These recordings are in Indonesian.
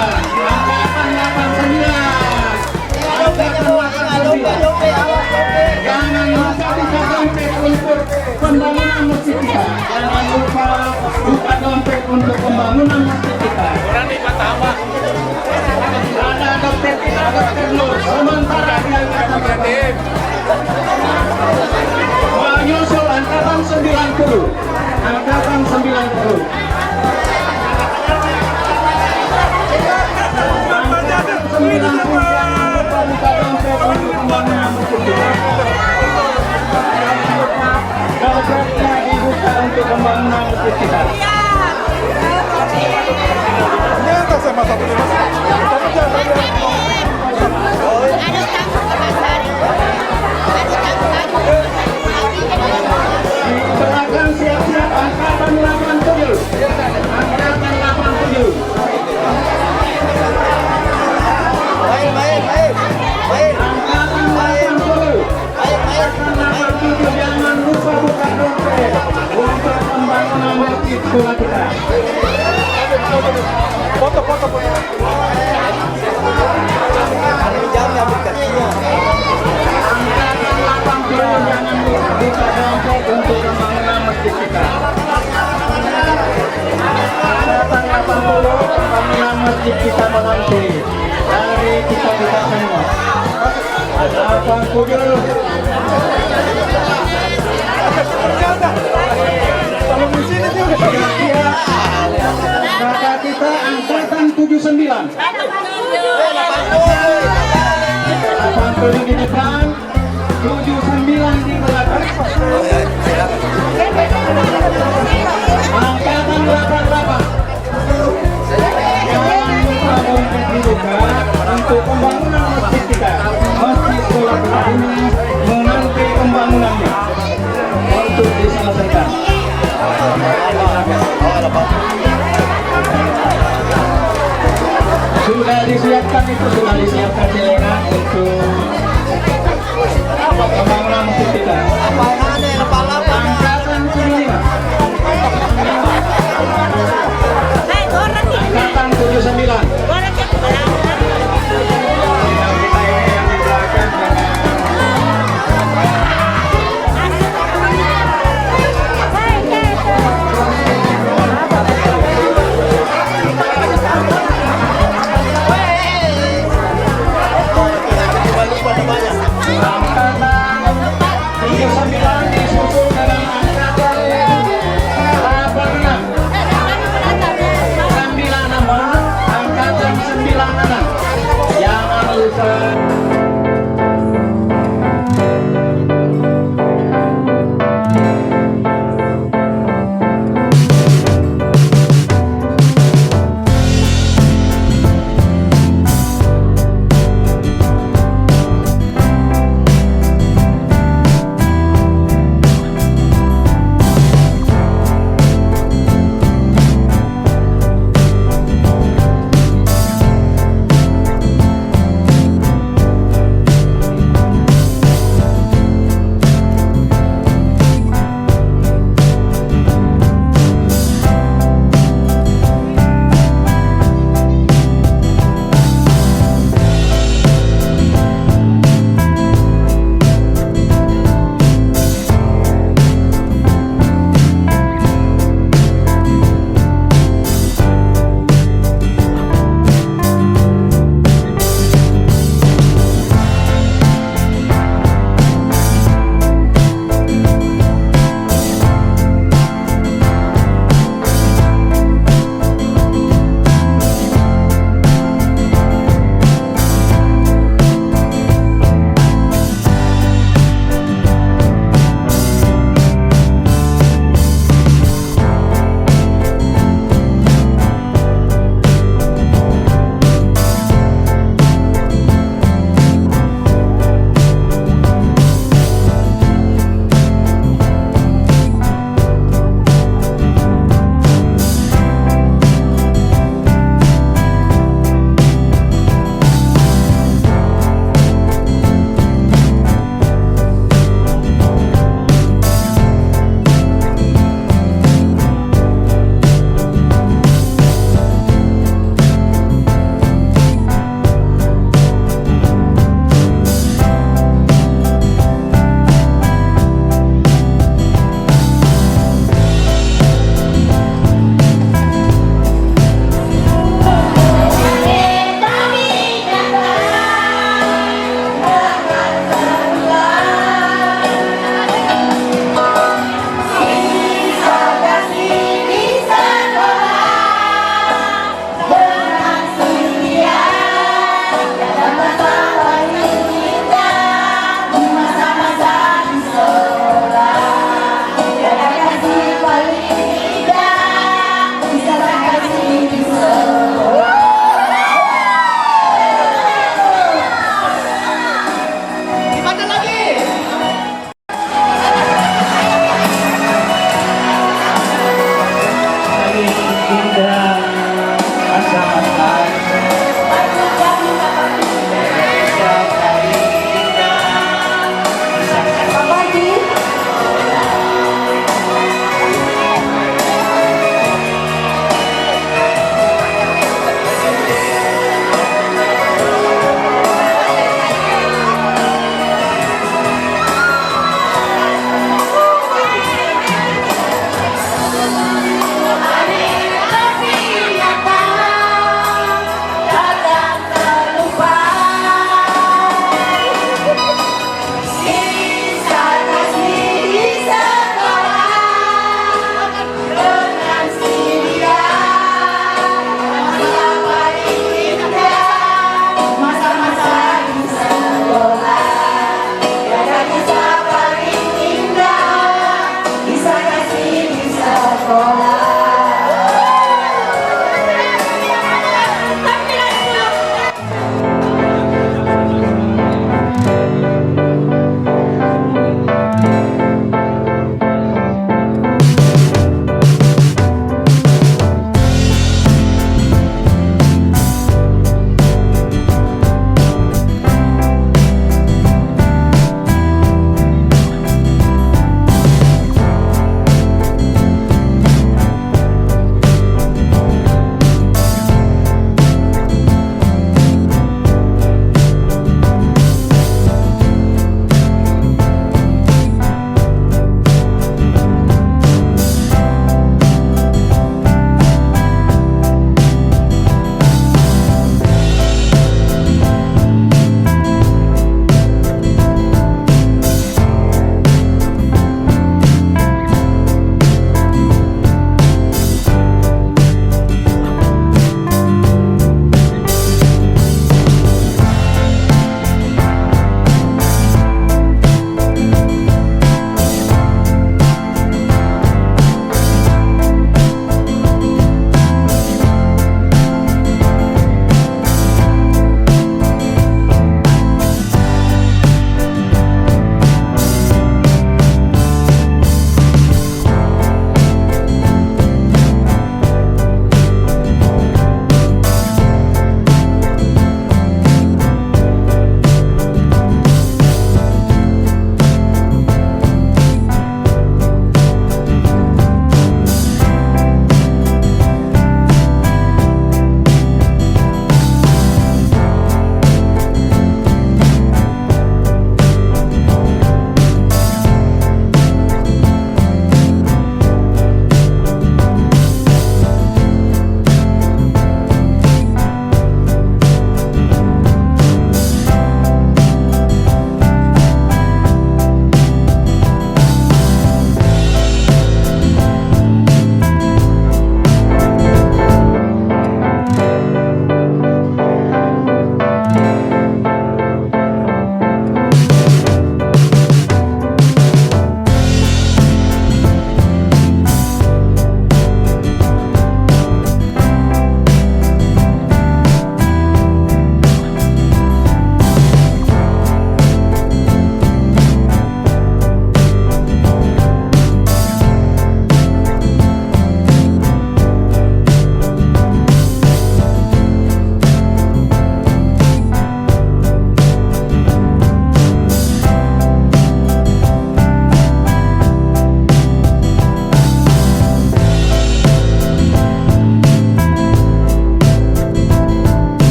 Angkatan 89. Angkatan 89. Jangan lupa buka dompet untuk pembangunan masjid kita. Jangan lupa buka dompet untuk pembangunan masjid kita. Ada dokter kita, dokter Nur. Sementara di angkatan menyusul angkatan 90. Angkatan 90. Dompetnya dibuka untuk pembangunan masjid kita. Silakan siap-siap angkatan 87. Angkatan 87. Angkatan 80. Angkatan 87, jangan lupa buka dompet untuk pembangunan masjid sekolah kita. Foto. Jamnya berkasihnya. Angkatan 80, jangan lupa buka dompet untuk pembangunan masjid kita. Angkatan 80, pembangunan masjid kita menanti. Dari kita semua. 80. Kira-kira kakak kita angkatan 79. 80 di depan, 79 di belakang. Angkatan 88. Jangan lupa dompet dibuka untuk pembangunan masjid kita. Masjid sekolah kita ini menanti pembangunannya untuk diselesaikan. Sudah disiapkan silengan untuk pembangunan masjid kita. Angkatan 75. Angkatan 79. Angkatan 79.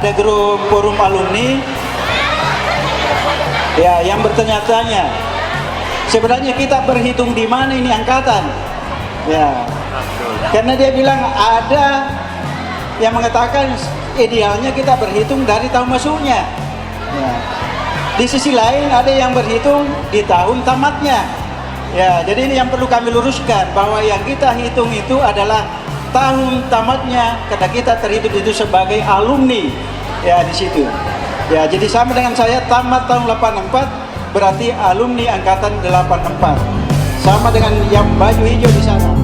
ada grup forum alumni ya yang bertanya-tanya sebenarnya kita berhitung di mana ini angkatan ya, karena dia bilang ada yang mengatakan idealnya kita berhitung dari tahun masuknya ya. Di sisi lain ada yang berhitung di tahun tamatnya ya, jadi ini yang perlu kami luruskan bahwa yang kita hitung itu adalah tahun tamatnya karena kita terhitung itu sebagai alumni ya di situ. Ya, jadi sama dengan saya tamat tahun 84 berarti alumni angkatan 84. Sama dengan yang baju hijau di sana.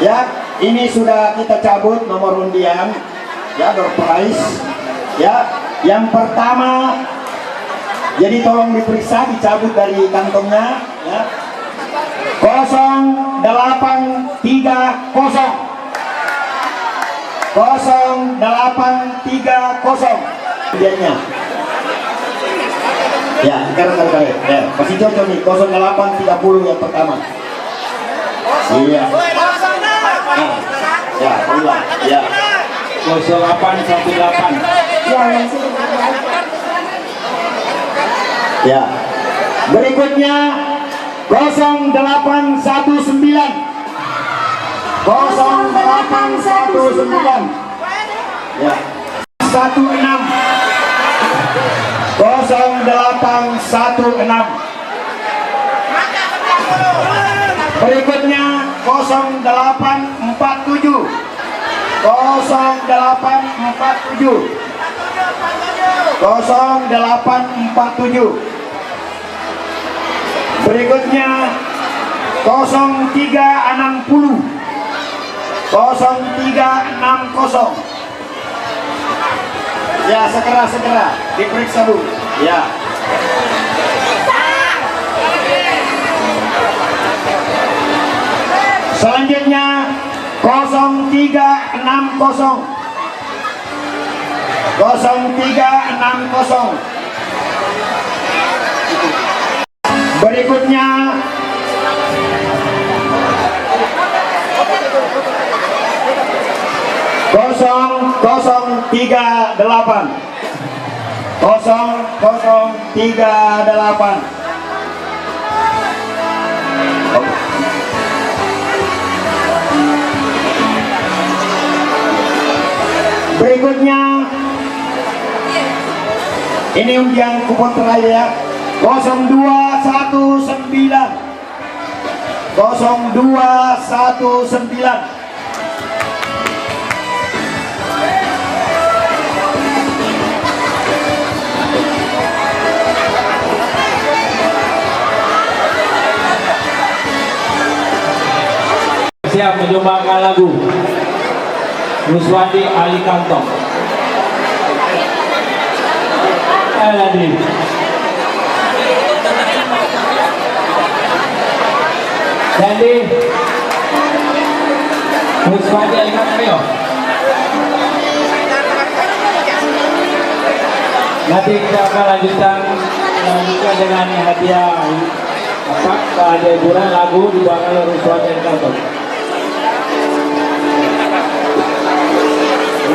Ya, ini sudah kita cabut nomor undian, ya, door prize. Ya, yang pertama, jadi tolong diperiksa, dicabut dari kantongnya. Ya, 0830, 0830 undiannya. Ya, sekarang kali, ya, masih cocok nih, 0830 yang pertama. Iya. Nah, ya, ulang. Ya. 0818. Ya. Berikutnya 0819. 0819. Ya. 16. 0816. Berikutnya 0847. 0847. 0847. Berikutnya 0360. 0360. Ya, segera diperiksa dulu. Ya. Selanjutnya 0360. 0360. Berikutnya 0038. 0038. Berikutnya ini undian kupon terakhir ya. 0219. 0219. Siap menyumbangkan lagu Ruswandi Ali Kantong. Aladin. Jadi Ruswandi Ali Kantong yo. Nanti kita akan lanjutkan dengan hadiah pada hiburan lagu dibawakan oleh Ruswandi Ali Kantong.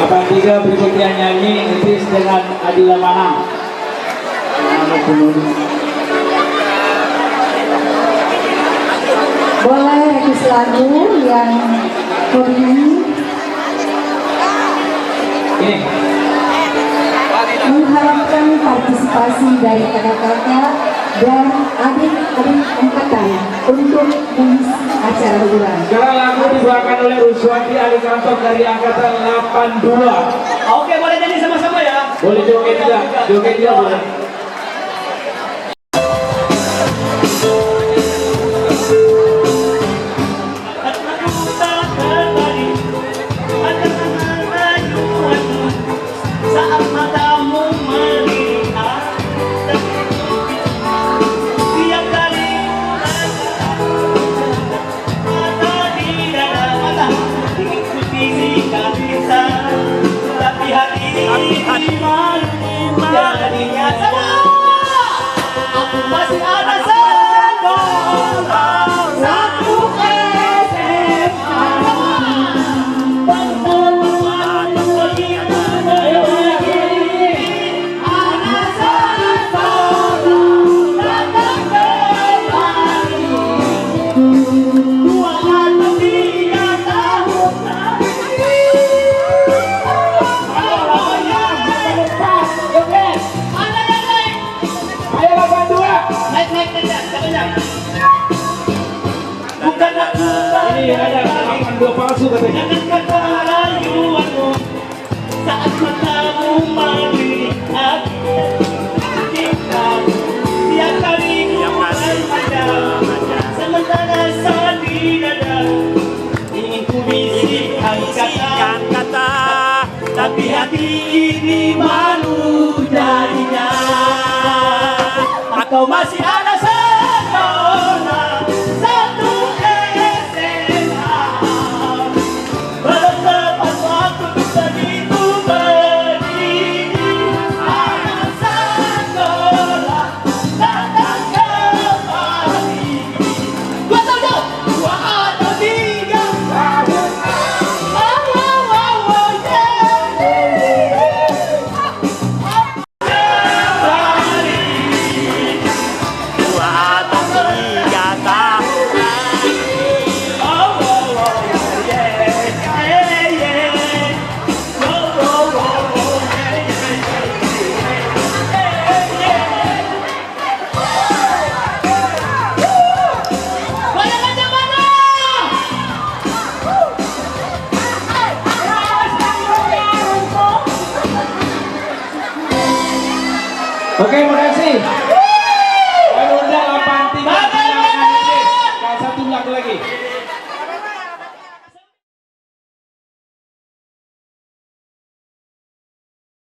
83 berikutnya nyanyi Inggris dengan Adila Manang. Boleh request lagu yang hobi nyanyi. Ini Mengharapkan partisipasi dari kakak-kakak dan adik-adik angkatan untuk mengisi acara hiburan. sekarang lagu dibawakan oleh Ruswandi Ali Kantong dari angkatan 82. Oke, boleh nyanyi sama-sama ya. Boleh joget juga boleh. Saat matamu melihat, tiap kali mata di dada, ingin ku bisikan bisa, tapi hati malu jadinya salah. Aku masih ada sekolah satu SMA. Ini ada 82 palsu katanya. Jangan kata rayuanmu saat matamu melihat kita. Tiap kali ku ada sementara saat di dada ingin ku bisikkan kata, tapi hati ini malu jadinya. Atau masih ada sekolah satu SMA. Belum tepat waktu begitu berdiri. Anak sekolah datang kembali. Dua tahun, dua atau tiga. Oke, makasih. Undang 83 satu lagu lagi.